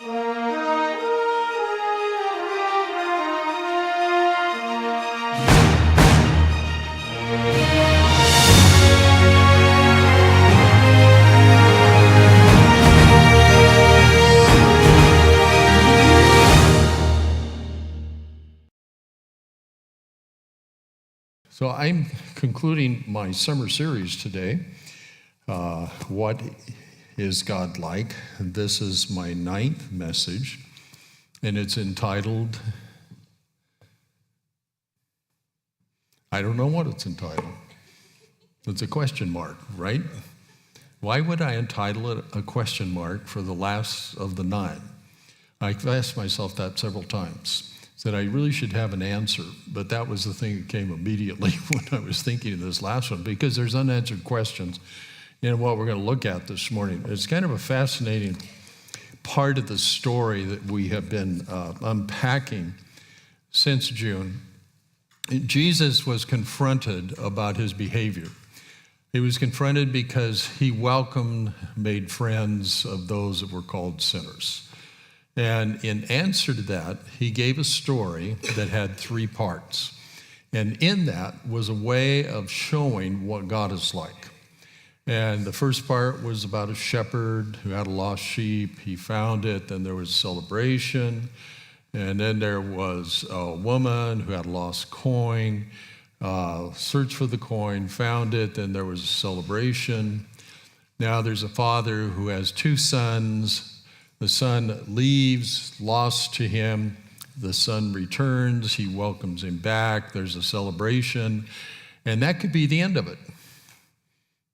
So I'm concluding my summer series today. What is God like? This is my 9th message, and it's entitled, I don't know what it's entitled. It's a question mark, right? Why would I entitle it a question mark for the last of the 9? I've asked myself that several times. That I really should have an answer, but that was the thing that came immediately when I was thinking of this last one, because there's unanswered questions in what we're going to look at this morning. It's kind of a fascinating part of the story that we have been unpacking since June. Jesus was confronted about his behavior. He was confronted because he welcomed, made friends of those that were called sinners. And in answer to that, he gave a story that had 3 parts. And in that was a way of showing what God is like. And the first part was about a shepherd who had a lost sheep. He found it, then there was celebration. And then there was a woman who had a lost coin, searched for the coin, found it, then there was a celebration. Now there's a father who has 2 sons. The son leaves, lost to him. The son returns. He welcomes him back. There's a celebration. And that could be the end of it.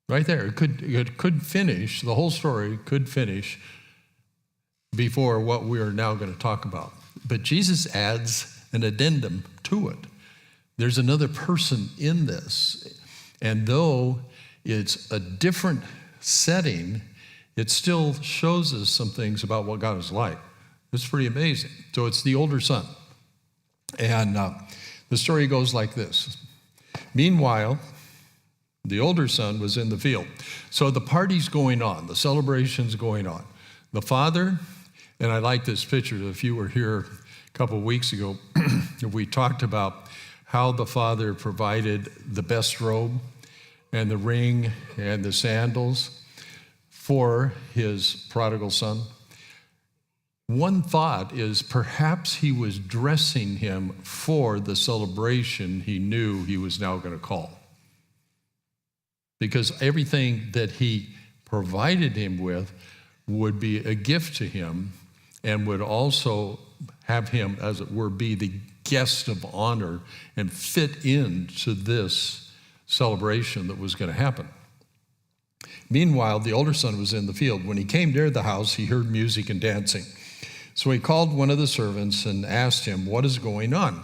Right there. It could finish, the whole story could finish before what we are now going to talk about. But Jesus adds an addendum to it. There's another person in this. And though it's a different setting, it still shows us some things about what God is like. It's pretty amazing. So it's the older son. And the story goes like this. Meanwhile, the older son was in the field. So the party's going on. The celebration's going on. The father, and I like this picture. If you were here a couple of weeks ago, we talked about how the father provided the best robe and the ring and the sandals for his prodigal son. One thought is perhaps he was dressing him for the celebration he knew he was now going to call. Because everything that he provided him with would be a gift to him and would also have him, as it were, be the guest of honor and fit into this celebration that was going to happen. Meanwhile, the older son was in the field. When he came near the house, he heard music and dancing. So he called one of the servants and asked him, "What is going on?"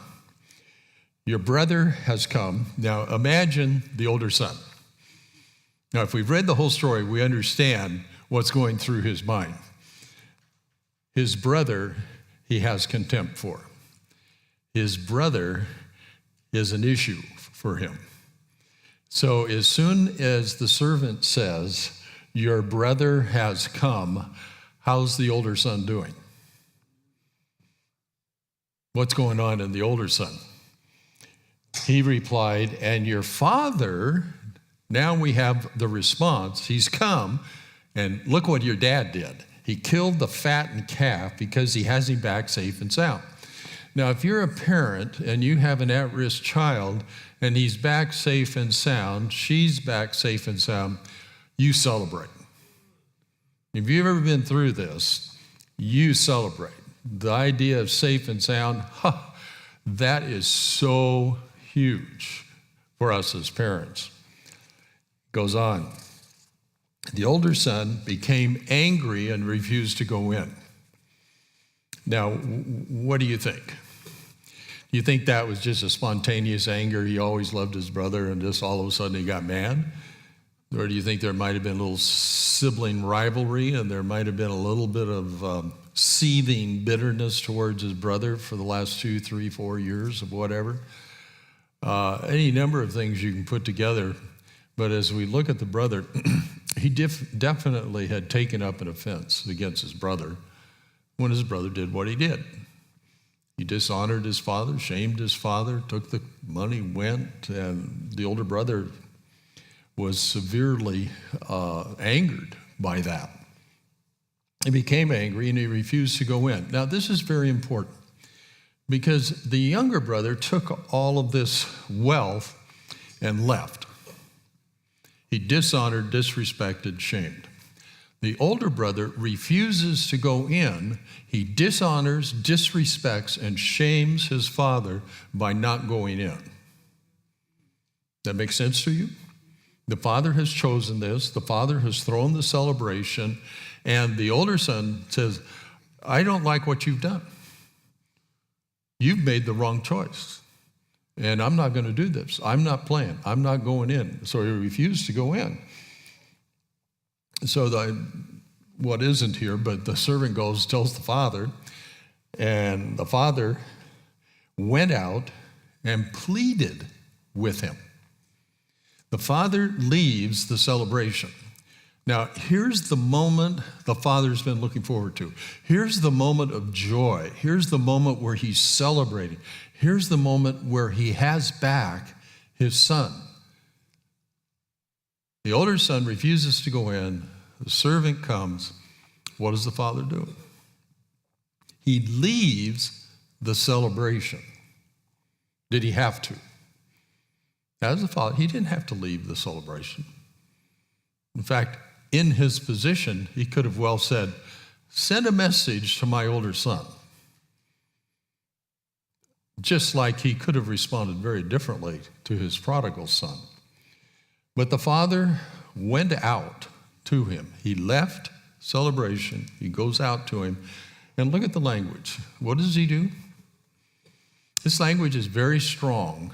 "Your brother has come." Now imagine the older son. Now, if we've read the whole story, we understand what's going through his mind. His brother, he has contempt for. His brother is an issue for him. So as soon as the servant says, "Your brother has come," how's the older son doing? What's going on in the older son? He replied, "And your father," now we have the response, he's come, and look what your dad did. He killed the fattened calf because he has him back safe and sound. Now, if you're a parent and you have an at-risk child and he's back safe and sound, she's back safe and sound, you celebrate. If you've ever been through this, you celebrate. The idea of safe and sound, that is so huge for us as parents. Goes on. The older son became angry and refused to go in. Now, what do you think? Do you think that was just a spontaneous anger? He always loved his brother and just all of a sudden he got mad? Or do you think there might have been a little sibling rivalry and there might have been a little bit of seething bitterness towards his brother for the last 2, 3, 4 years of whatever? Any number of things you can put together. But as we look at the brother, he definitely had taken up an offense against his brother. when his brother did what he did. He dishonored his father, shamed his father, took the money, went, and the older brother was severely angered by that. He became angry and he refused to go in. Now, this is very important because the younger brother took all of this wealth and left. He dishonored, disrespected, shamed. The older brother refuses to go in. He dishonors, disrespects, and shames his father by not going in. That makes sense to you? The father has chosen this. The father has thrown the celebration. And the older son says, I don't like what you've done. You've made the wrong choice. And I'm not going to do this. I'm not playing. I'm not going in. So he refused to go in. So what isn't here, but the servant goes, tells the father, and the father went out and pleaded with him. The father leaves the celebration. Now, here's the moment the father's been looking forward to. Here's the moment of joy. Here's the moment where he's celebrating. Here's the moment where he has back his son. The older son refuses to go in. The servant comes. What does the father do? He leaves the celebration. Did he have to? As a father, he didn't have to leave the celebration. In fact, in his position, he could have well said, send a message to my older son. Just like he could have responded very differently to his prodigal son. But the father went out to him. He left celebration. He goes out to him. And look at the language. What does he do? This language is very strong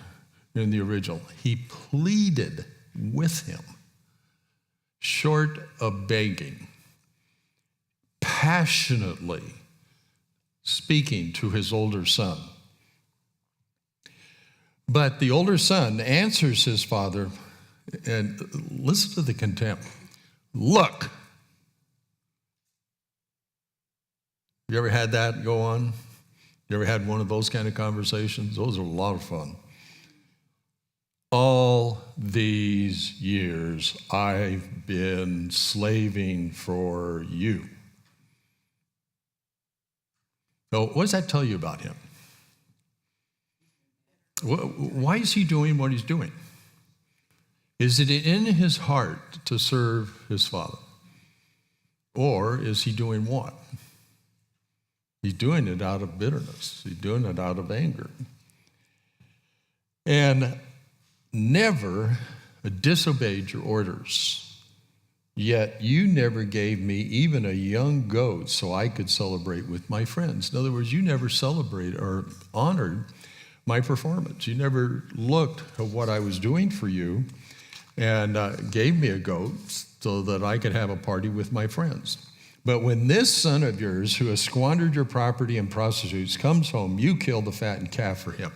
in the original. He pleaded with him, short of begging, passionately speaking to his older son. But the older son answers his father, and listen to the contempt. Look. You ever had that go on? You ever had one of those kind of conversations? Those are a lot of fun. All these years I've been slaving for you. So what does that tell you about him? Why is he doing what he's doing? Is it in his heart to serve his father? Or is he doing what? He's doing it out of bitterness. He's doing it out of anger. And never disobeyed your orders. Yet you never gave me even a young goat so I could celebrate with my friends. In other words, you never celebrated or honored my performance. You never looked at what I was doing for you and gave me a goat so that I could have a party with my friends. But when this son of yours, who has squandered your property and prostitutes, comes home, you kill the fattened calf for him.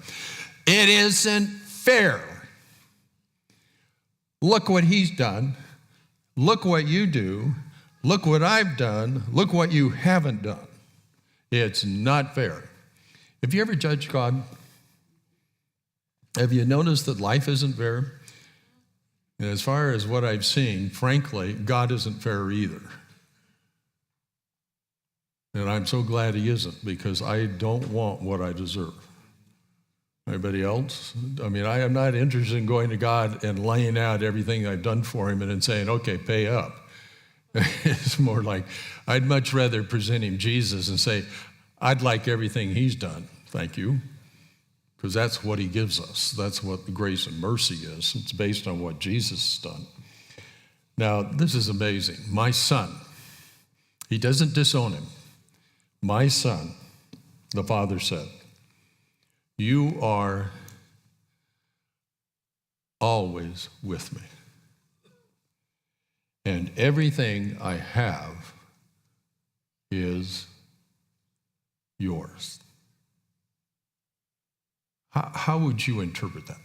It isn't fair. Look what he's done. Look what you do. Look what I've done. Look what you haven't done. It's not fair. Have you ever judged God? Have you noticed that life isn't fair? And as far as what I've seen, frankly, God isn't fair either. And I'm so glad he isn't, because I don't want what I deserve. Anybody else? I mean, I am not interested in going to God and laying out everything I've done for him and then saying, okay, pay up. It's more like, I'd much rather present him Jesus and say, I'd like everything he's done, thank you. Because that's what he gives us. That's what the grace and mercy is. It's based on what Jesus has done. Now, this is amazing. My son, he doesn't disown him. My son, the father said, you are always with me. And everything I have is yours. How would you interpret that?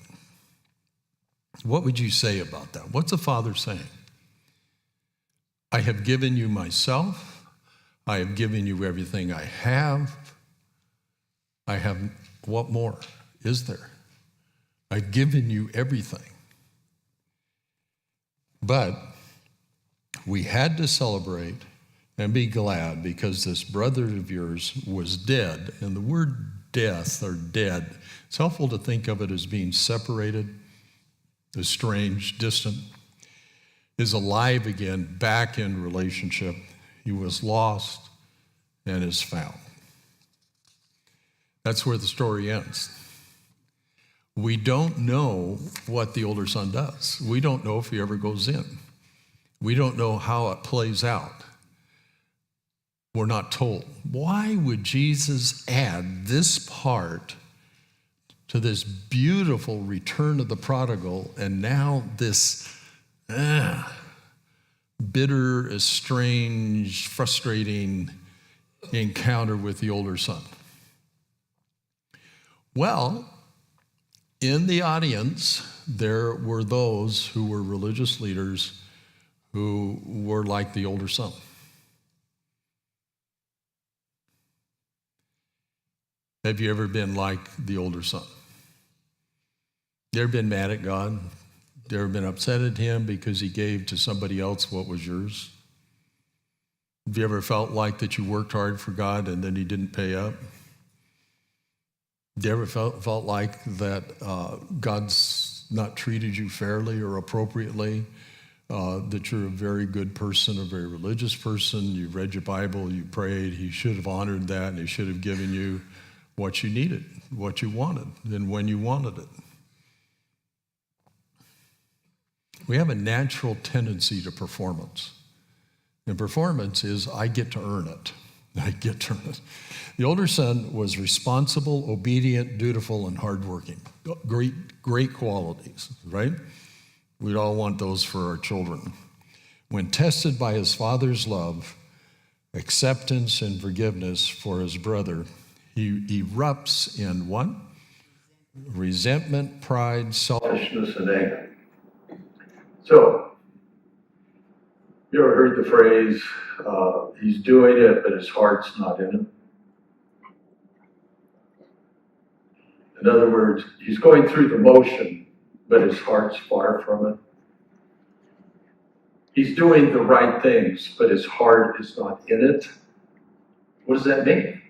What would you say about that? What's the father saying? I have given you myself. I have given you everything I have. What more is there? I've given you everything. But we had to celebrate and be glad because this brother of yours was dead. And the word death or dead, it's helpful to think of it as being separated, estranged, distant, is alive again, back in relationship. He was lost and is found. That's where the story ends. We don't know what the older son does. We don't know if he ever goes in. We don't know how it plays out. We're not told. Why would Jesus add this part to this beautiful return of the prodigal and now this bitter, estranged, frustrating encounter with the older son? Well, in the audience, there were those who were religious leaders who were like the older son. Have you ever been like the older son? You ever been mad at God? You ever been upset at him because he gave to somebody else what was yours? Have you ever felt like that you worked hard for God and then he didn't pay up? Have you ever felt like that God's not treated you fairly or appropriately? That you're a very good person, a very religious person, you've read your Bible, you prayed, he should have honored that and he should have given you what you needed, what you wanted, and when you wanted it. We have a natural tendency to performance. And performance is, I get to earn it. I get to earn it. The older son was responsible, obedient, dutiful, and hardworking. Great qualities, right? We'd all want those for our children. When tested by his father's love, acceptance, and forgiveness for his brother, he erupts in what? Resentment, pride, selfishness, and anger. So, you ever heard the phrase, he's doing it, but his heart's not in it? In other words, he's going through the motion, but his heart's far from it. He's doing the right things, but his heart is not in it. What does that mean?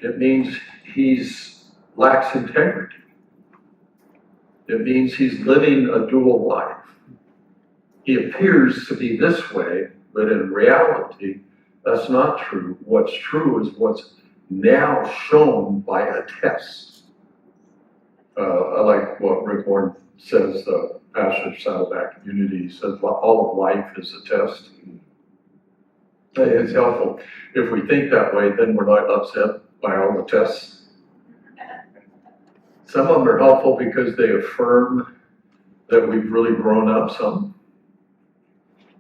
It means he's lacks integrity. It means he's living a dual life. He appears to be this way, but in reality, that's not true. What's true is what's now shown by a test. I like what Rick Warren says, the pastor of Saddleback Community. He says, all of life is a test. It's helpful. If we think that way, then we're not upset by all the tests. Some of them are helpful because they affirm that we've really grown up some.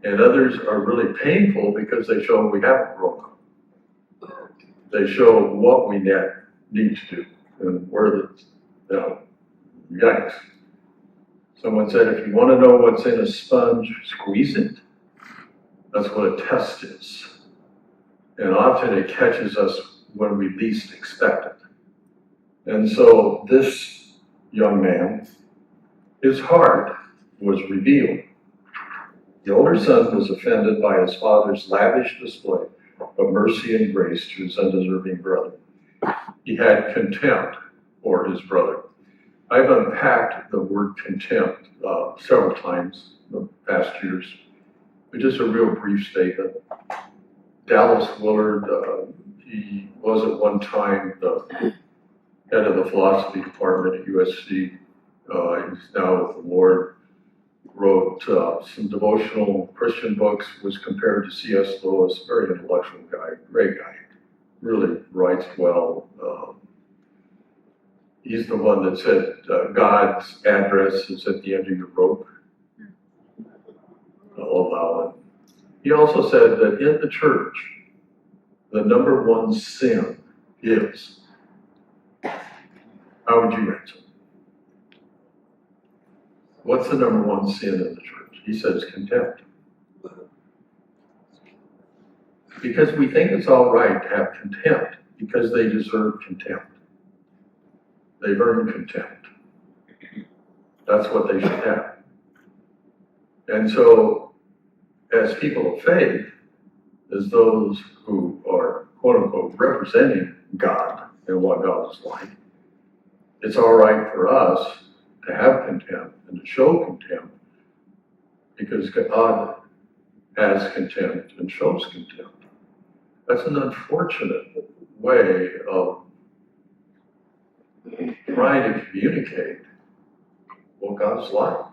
And others are really painful because they show we haven't grown up. They show what we need to do and where yikes. Someone said, if you want to know what's in a sponge, squeeze it. That's what a test is. And often it catches us when we least expect it. And so this young man, his heart was revealed. The older son was offended by his father's lavish display of mercy and grace to his undeserving brother. He had contempt for his brother. I've unpacked the word contempt several times in the past years. But just a real brief statement. Dallas Willard, he was at one time the head of the philosophy department at USC. He's now with the Lord. Wrote some devotional Christian books, was compared to C.S. Lewis, very intellectual guy, great guy, really writes well. He's the one that said God's address is at the end of your rope. I love that one. He also said that in the church, the number one sin is, how would you answer? What's the number one sin in the church? He says contempt. Because we think it's all right to have contempt because they deserve contempt. They've earned contempt. That's what they should have. And so, as people of faith, as those who are, quote unquote, representing God and what God is like, it's all right for us to have contempt and to show contempt because God has contempt and shows contempt. That's an unfortunate way of trying to communicate what God's like.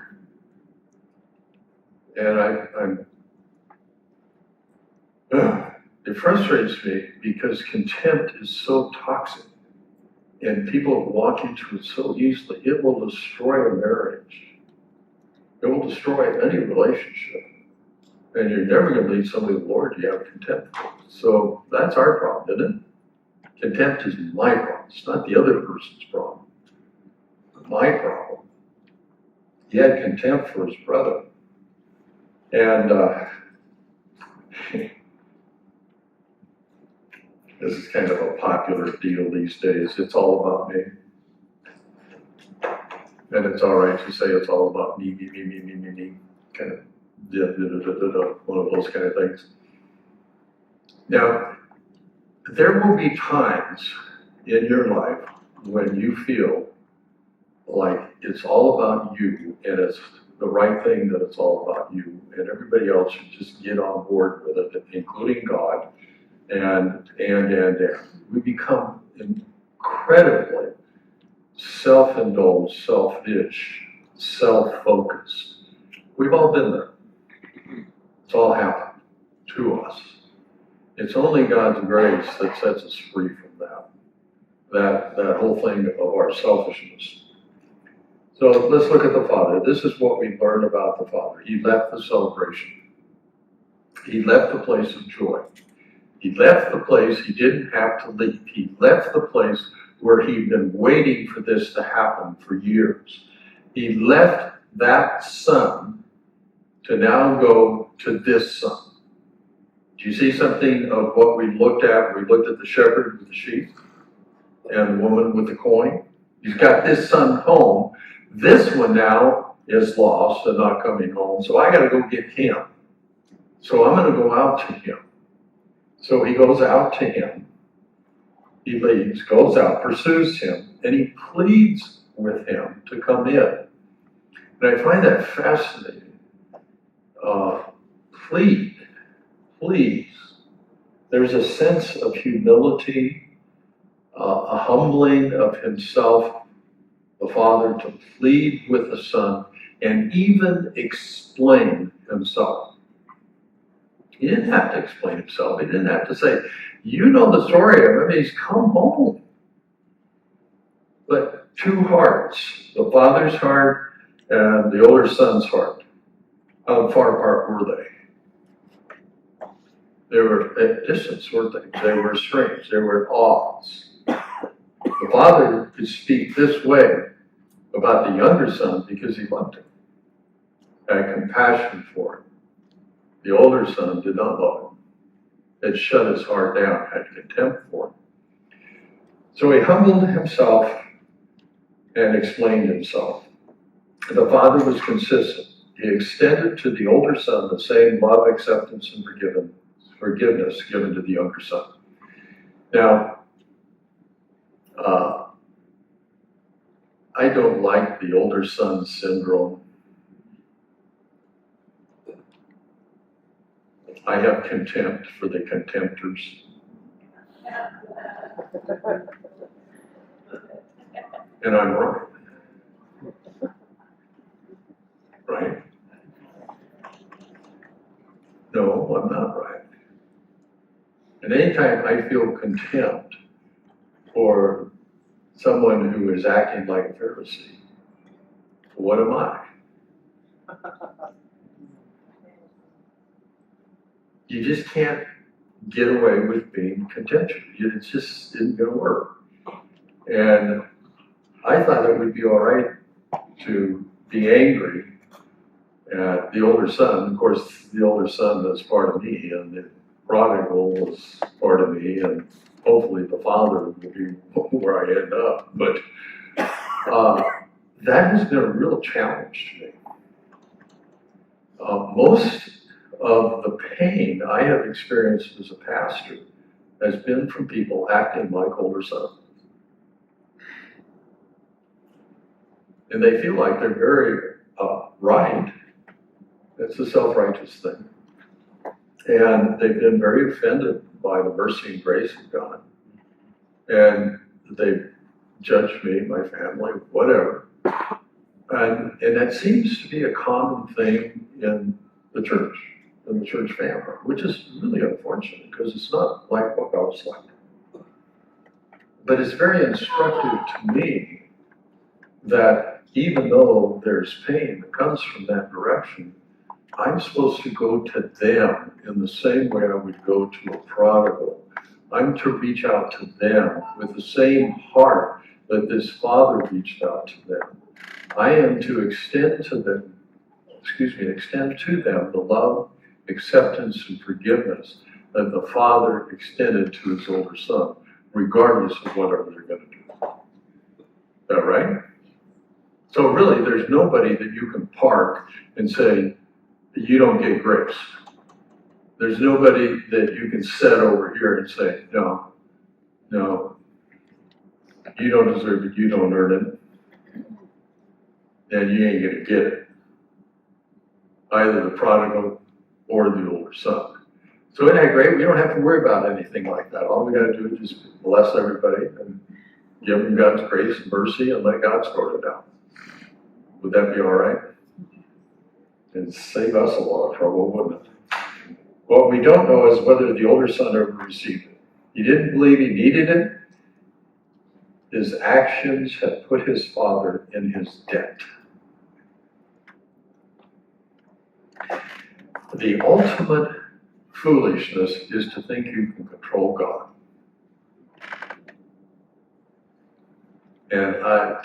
And it frustrates me because contempt is so toxic and people walk into it so easily. It will destroy a marriage. It will destroy any relationship. And you're never going to lead somebody to the Lord you have contempt for. So that's our problem, isn't it? Contempt is my problem. It's not the other person's problem. It's my problem. He had contempt for his brother. And this is kind of a popular deal these days. It's all about me. And it's all right to say it's all about me, kind of one of those kind of things. Now, there will be times in your life when you feel like it's all about you and it's the right thing that it's all about you and everybody else should just get on board with it, including God, and. We become incredibly self-indulged, selfish, self-focused. We've all been there. It's all happened to us. It's only God's grace that sets us free from that whole thing of our selfishness. So let's look at the Father. This is what we learn about the Father. He left the celebration. He left the place of joy. He left the place he didn't have to leave. He left the place where he'd been waiting for this to happen for years. He left that son to now go to this son. Do you see something of what we looked at? We looked at the shepherd with the sheep and the woman with the coin. He's got this son home. This one now is lost and not coming home, so I got to go get him. So I'm going to go out to him. So he goes out to him. He leaves, goes out, pursues him, and he pleads with him to come in. And I find that fascinating. Plead, please. There's a sense of humility, a humbling of himself, the Father, to plead with the Son and even explain himself. He didn't have to explain himself. He didn't have to say, you know the story of him, he's come home. But two hearts, the Father's heart and the older son's heart, how far apart were they? They were at distance, weren't they? They were estranged. They were at odds. The Father could speak this way about the younger son because he loved him, had compassion for him. The older son did not love him. Had shut his heart down, had contempt for him. So he humbled himself and explained himself. The Father was consistent. He extended to the older son the same love, acceptance, and forgiveness given to the younger son. Now, I don't like the older son syndrome. I have contempt for the contemptors. And I'm right. Right? No, I'm not right. And anytime I feel contempt for someone who is acting like a Pharisee, what am I? You just can't get away with being contemptuous. It just isn't going to work. And I thought it would be all right to be angry at the older son. Of course, the older son is part of me, and prodigal was part of me, and hopefully the father will be where I end up. But that has been a real challenge to me. Most of the pain I have experienced as a pastor has been from people acting like older sons. And they feel like they're very right. It's a self-righteous thing. And they've been very offended by the mercy and grace of God. And they've judged me, my family, whatever. And that seems to be a common thing in the church family, which is really unfortunate because it's not like what God was like. But it's very instructive to me that even though there's pain that comes from that direction, I'm supposed to go to them in the same way I would go to a prodigal. I'm to reach out to them with the same heart that this father reached out to them. I am to extend to them the love, acceptance, and forgiveness that the father extended to his older son, regardless of whatever they're going to do. Is that right? So really, there's nobody that you can park and say, you don't get grace. There's nobody that you can set over here and say, no, you don't deserve it, you don't earn it, and you ain't gonna get it. Either the prodigal or the older son. So isn't that great? We don't have to worry about anything like that. All we gotta do is just bless everybody and give them God's grace and mercy and let God sort it out. Would that be all right? And save us a lot of trouble, wouldn't it? What we don't know is whether the older son ever received it. He didn't believe he needed it. His actions had put his father in his debt. The ultimate foolishness is to think you can control God. And I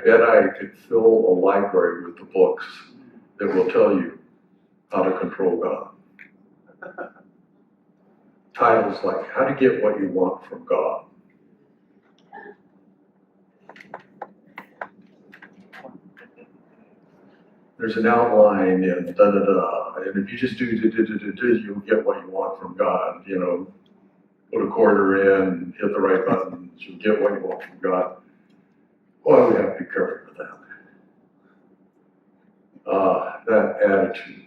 bet I could fill a library with the books that will tell you how to control God. Titles like How to Get What You Want from God. There's an outline in da-da-da, and if you just do you'll get what you want from God. You know, put a quarter in, hit the right buttons, you'll get what you want from God. Boy, we have to be careful with that. That attitude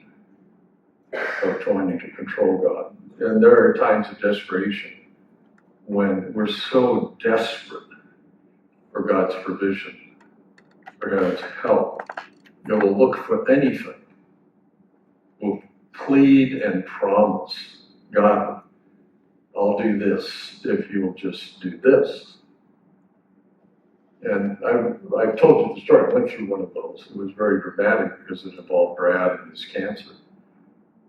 of trying to control God. And there are times of desperation when we're so desperate for God's provision, for God's help, that we'll look for anything. We'll plead and promise, God, I'll do this if you'll just do this. And I've told you the story. I went through one of those. It was very dramatic because it involved Brad and his cancer.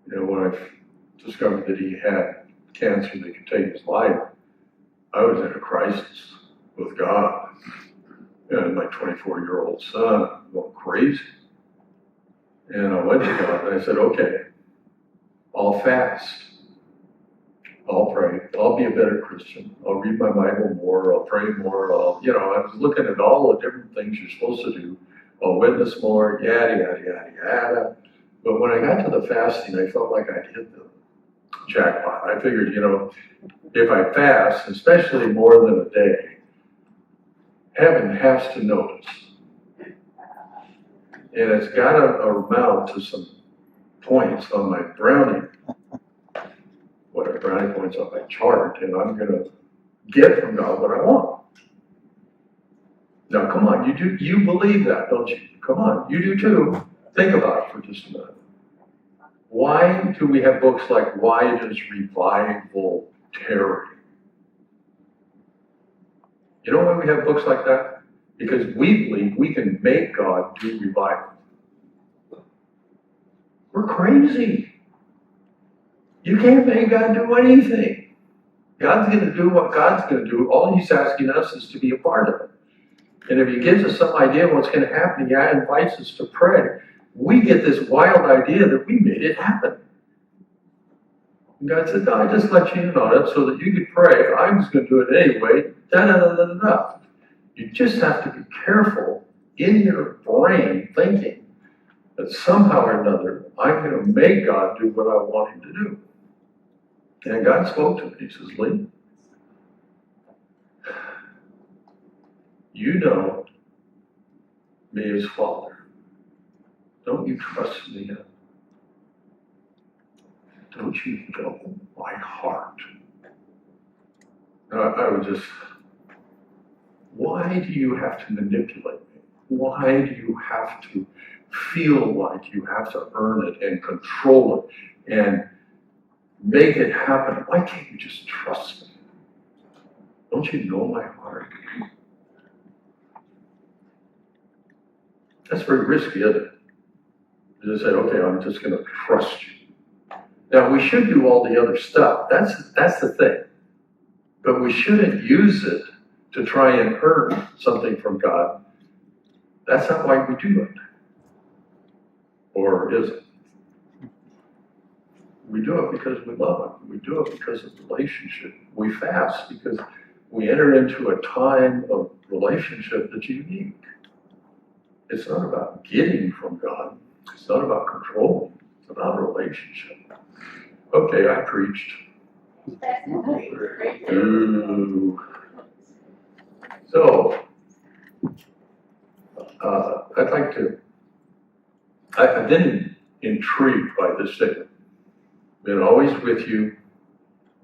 You know, when I discovered that he had cancer that could take his life, I was in a crisis with God. And my 24-year-old son going crazy. And I went to God and I said, okay, I'll fast. I'll pray. I'll be a better Christian. I'll read my Bible more. I'll pray more. I was looking at all the different things you're supposed to do. I'll witness more, yada, yada, yada, yada. But when I got to the fasting, I felt like I'd hit the jackpot. I figured, if I fast, especially more than a day, heaven has to notice. And it's got to amount to some points on my brownie points on my chart, and I'm going to get from God what I want. Now, come on, you believe that, don't you? Come on, you do too. Think about it for just a minute. Why do we have books like Why Does Revival Tarry? You know why we have books like that? Because we believe we can make God do revival. We're crazy. You can't make God do anything. God's going to do what God's going to do. All he's asking us is to be a part of it. And if he gives us some idea of what's going to happen, he invites us to pray. We get this wild idea that we made it happen. And God said, no, I just let you in on it so that you could pray. I'm just going to do it anyway. Da-da-da-da-da. You just have to be careful in your brain thinking that somehow or another, I'm going to make God do what I want him to do. And God spoke to me. He says, Lee, you know me as Father. Don't you trust me yet? Don't you know my heart? And I would just, why do you have to manipulate me? Why do you have to feel like you have to earn it and control it and make it happen? Why can't you just trust me? Don't you know my heart? That's very risky, isn't it? To say, okay, I'm just going to trust you. Now, we should do all the other stuff. That's the thing. But we shouldn't use it to try and earn something from God. That's not why we do it. Or is it? We do it because we love him. We do it because of relationship. We fast because we enter into a time of relationship that's unique. It's not about getting from God. It's not about controlling. It's about relationship. Okay, I preached. Ooh. So, I'd like to, I've been intrigued by this statement. Been always with you,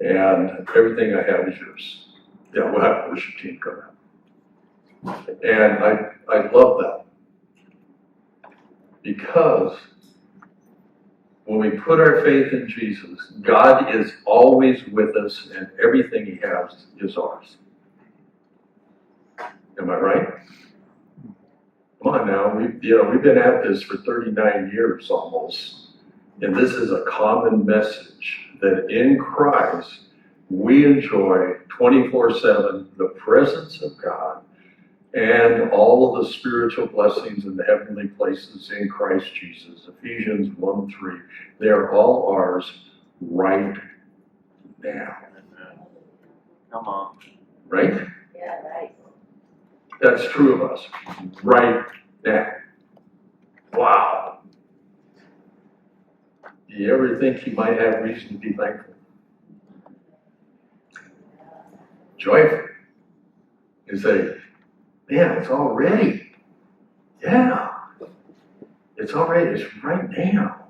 and everything I have is yours. Yeah, we'll have a worship team come out. And I love that. Because when we put our faith in Jesus, God is always with us, and everything he has is ours. Am I right? Come on now, we've been at this for 39 years almost, and this is a common message that in Christ we enjoy 24/7 the presence of God and all of the spiritual blessings in the heavenly places in Christ Jesus. Ephesians 1:3, they are all ours right now. Come on. Right? Yeah, right. That's true of us right now. Wow. Do you ever think you might have reason to be thankful? Joyful. You say, man, it's already. Yeah. It's already. It's right now.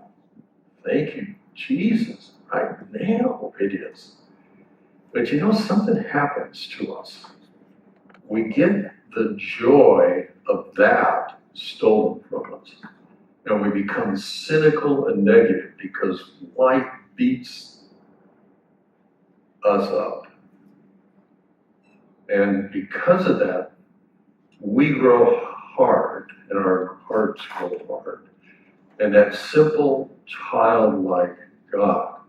Thank you, Jesus. Right now it is. But you know, something happens to us. We get the joy of that stolen from us. And we become cynical and negative because life beats us up. And because of that, we grow hard and our hearts grow hard. And that simple, childlike God,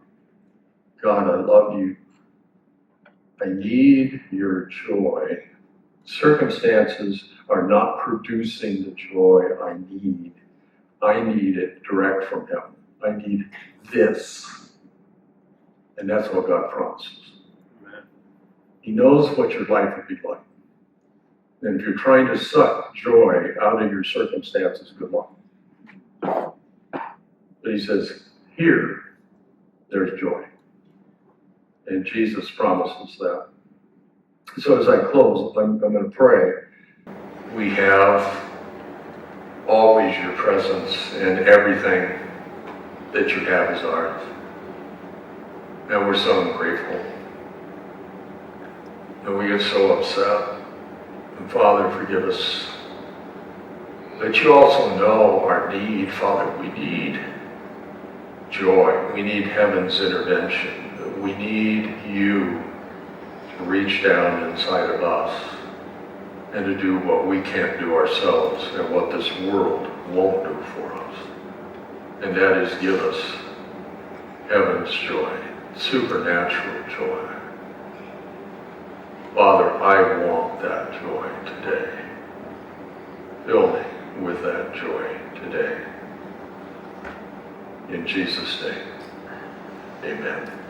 I love you. I need your joy. Circumstances are not producing the joy I need. I need it direct from heaven. I need this. And that's what God promises. Amen. He knows what your life will be like. And if you're trying to suck joy out of your circumstances, good luck. But he says, here, there's joy. And Jesus promises that. So as I close, I'm going to pray. We have always your presence, and everything that you have is ours. And we're so grateful. And we get so upset. And Father, forgive us. But you also know our need, Father. We need joy. We need heaven's intervention. We need you to reach down inside of us and to do what we can't do ourselves and what this world won't do for us. And that is give us heaven's joy, supernatural joy. Father, I want that joy today. Fill me with that joy today. In Jesus' name, amen.